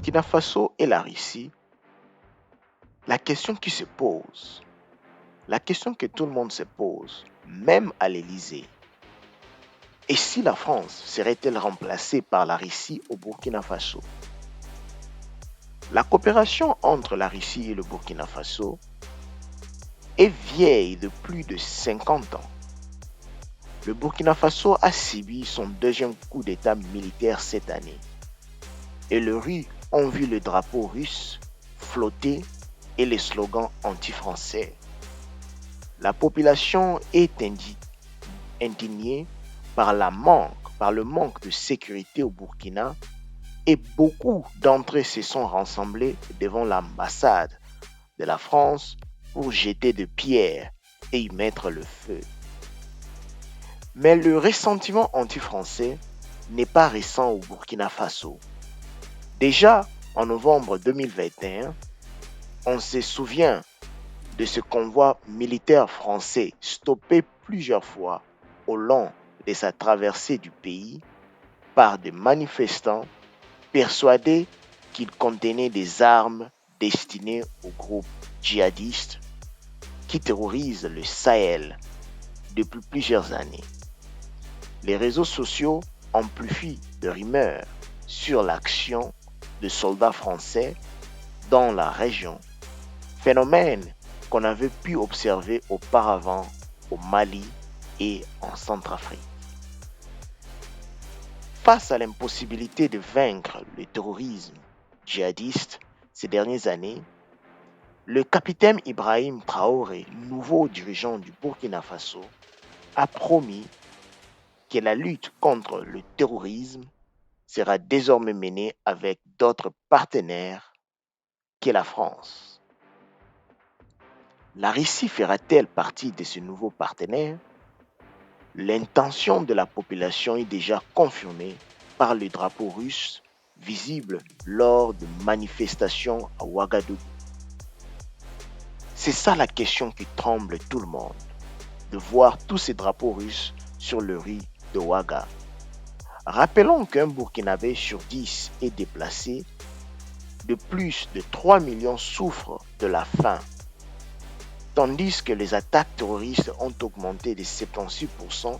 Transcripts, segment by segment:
Burkina Faso et la Russie, la question qui se pose, la question que tout le monde se pose, même à l'Élysée, et si la France serait-elle remplacée par la Russie au Burkina Faso? La coopération entre la Russie et le Burkina Faso est vieille de plus de 50 ans. Le Burkina Faso a subi son deuxième coup d'État militaire cette année et les rues ont vu le drapeau russe flotter et les slogans anti-français. La population est indignée par le manque de sécurité au Burkina et beaucoup d'entre eux se sont rassemblés devant l'ambassade de la France pour jeter des pierres et y mettre le feu. Mais le ressentiment anti-français n'est pas récent au Burkina Faso. Déjà en novembre 2021, on se souvient de ce convoi militaire français stoppé plusieurs fois au long de sa traversée du pays par des manifestants persuadés qu'il contenait des armes destinées aux groupes djihadistes qui terrorisent le Sahel depuis plusieurs années. Les réseaux sociaux amplifient de rumeurs sur l'action de soldats français dans la région, phénomène qu'on avait pu observer auparavant au Mali et en Centrafrique. Face à l'impossibilité de vaincre le terrorisme djihadiste ces dernières années, le capitaine Ibrahim Traoré, nouveau dirigeant du Burkina Faso, a promis que la lutte contre le terrorisme sera désormais menée avec d'autres partenaires que la France. La Russie fera-t-elle partie de ce nouveau partenaire? L'intention de la population est déjà confirmée par le drapeau russe visible lors de manifestations à Ouagadougou. C'est ça la question qui tremble tout le monde, de voir tous ces drapeaux russes sur le riz de Ouaga. Rappelons qu'un Burkinabé sur 10 est déplacé, de plus de 3 millions souffrent de la faim, tandis que les attaques terroristes ont augmenté de 76%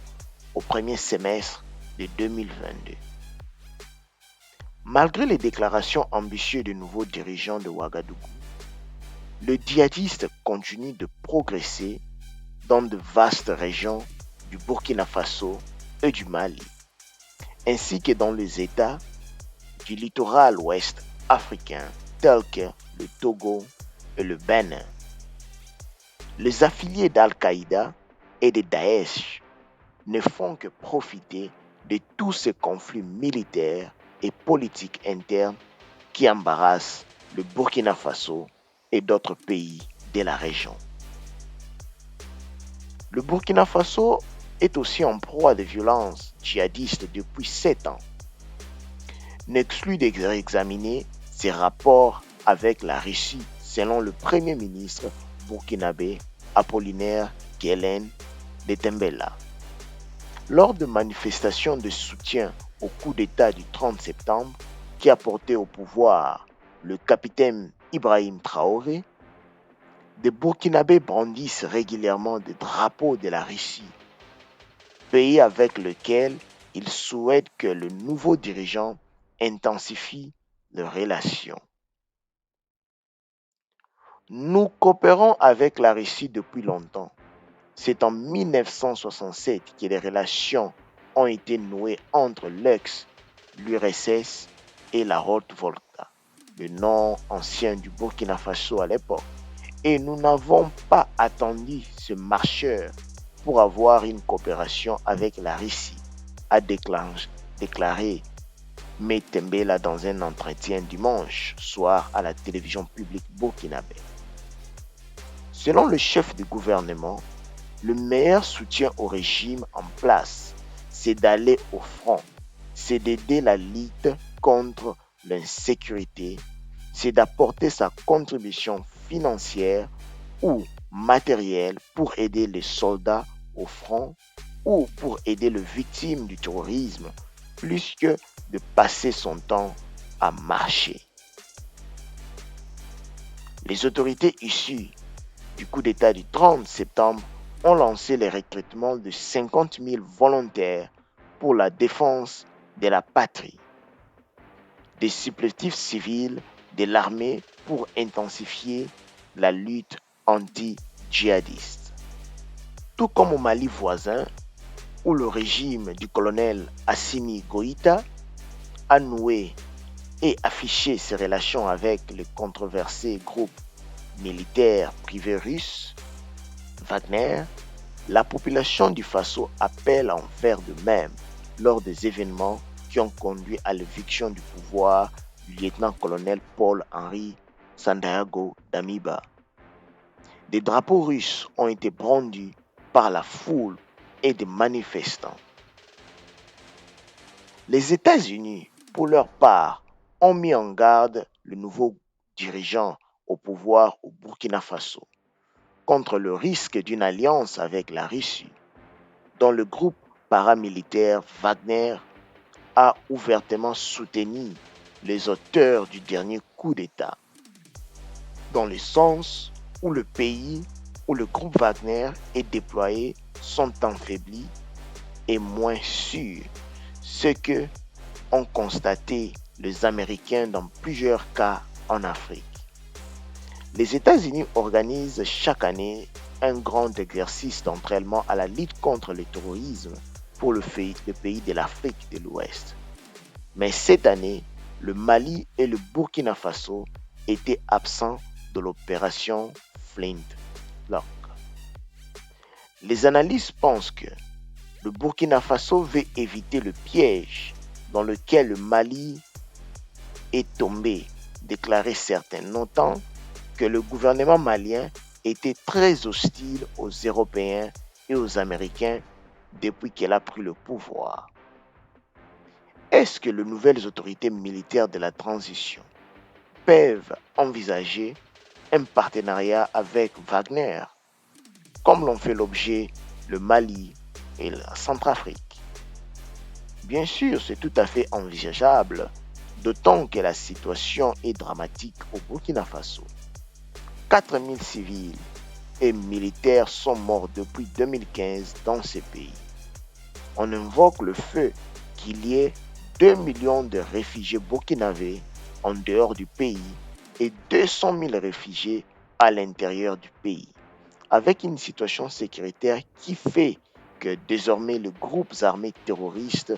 au premier semestre de 2022. Malgré les déclarations ambitieuses de nouveaux dirigeants de Ouagadougou, le djihadiste continue de progresser dans de vastes régions du Burkina Faso et du Mali, ainsi que dans les États du littoral ouest africain tels que le Togo et le Bénin. Les affiliés d'Al-Qaïda et de Daesh ne font que profiter de tous ces conflits militaires et politiques internes qui embarrassent le Burkina Faso et d'autres pays de la région. Le Burkina Faso est aussi en proie de violences djihadistes depuis 7 ans. N'exclut d'examiner ses rapports avec la Russie selon le Premier ministre burkinabé Apollinaire Guelen Dembélé. Lors de manifestations de soutien au coup d'État du 30 septembre qui a porté au pouvoir le capitaine Ibrahim Traoré, des Burkinabés brandissent régulièrement des drapeaux de la Russie, pays avec lequel ils souhaitent que le nouveau dirigeant intensifie leurs relations. Nous coopérons avec la Russie depuis longtemps. C'est en 1967 que les relations ont été nouées entre l'URSS et la Haute-Volta, le nom ancien du Burkina Faso à l'époque. Et nous n'avons pas attendu ce marcheur pour avoir une coopération avec la Russie, a déclaré Tembela dans un entretien dimanche soir à la télévision publique burkinabé. Selon le chef du gouvernement, le meilleur soutien au régime en place, c'est d'aller au front, c'est d'aider la lutte contre l'insécurité, c'est d'apporter sa contribution financière ou matérielle pour aider les soldats au front ou pour aider les victimes du terrorisme, plus que de passer son temps à marcher. Les autorités issues du coup d'État du 30 septembre ont lancé les recrutements de 50 000 volontaires pour la défense de la patrie, des supplétifs civils de l'armée pour intensifier la lutte anti-djihadiste. Tout comme au Mali voisin, où le régime du colonel Assimi Goïta a noué et affiché ses relations avec le controversé groupe militaire privé russe, Wagner, la population du Faso appelle à en faire de même lors des événements qui ont conduit à l'éviction du pouvoir du lieutenant-colonel Paul-Henri Sandayago Damiba. Des drapeaux russes ont été brandis par la foule et des manifestants. Les États-Unis, pour leur part, ont mis en garde le nouveau dirigeant au pouvoir au Burkina Faso contre le risque d'une alliance avec la Russie, dont le groupe paramilitaire Wagner a ouvertement soutenu les auteurs du dernier coup d'État, dans le sens où le pays où le groupe Wagner est déployé sont affaiblis et moins sûrs, ce que ont constaté les Américains dans plusieurs cas en Afrique. Les États-Unis organisent chaque année un grand exercice d'entraînement à la lutte contre le terrorisme pour le pays de l'Afrique de l'Ouest. Mais cette année, le Mali et le Burkina Faso étaient absents de l'opération Flintlock. Les analystes pensent que le Burkina Faso veut éviter le piège dans lequel le Mali est tombé, déclaraient certains, notant que le gouvernement malien était très hostile aux Européens et aux Américains depuis qu'elle a pris le pouvoir. Est-ce que les nouvelles autorités militaires de la transition peuvent envisager un partenariat avec Wagner, comme l'ont fait l'objet le Mali et la Centrafrique? Bien sûr, c'est tout à fait envisageable, d'autant que la situation est dramatique au Burkina Faso. 4000 civils et militaires sont morts depuis 2015 dans ce pays. On invoque le fait qu'il y ait 2 millions de réfugiés burkinabés en dehors du pays et 200 000 réfugiés à l'intérieur du pays, avec une situation sécuritaire qui fait que désormais les groupes armés terroristes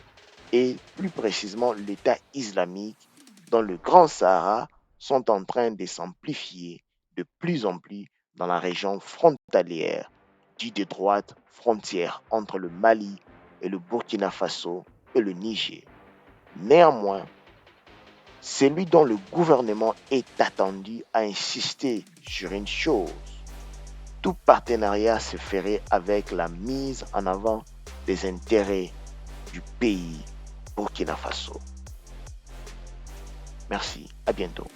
et plus précisément l'État islamique dans le Grand Sahara sont en train de s'amplifier de plus en plus dans la région frontalière, dite de droite frontière entre le Mali et le Burkina Faso et le Niger. Néanmoins, celui dont le gouvernement est attendu à insister sur une chose: tout partenariat se ferait avec la mise en avant des intérêts du pays Burkina Faso. Merci, à bientôt.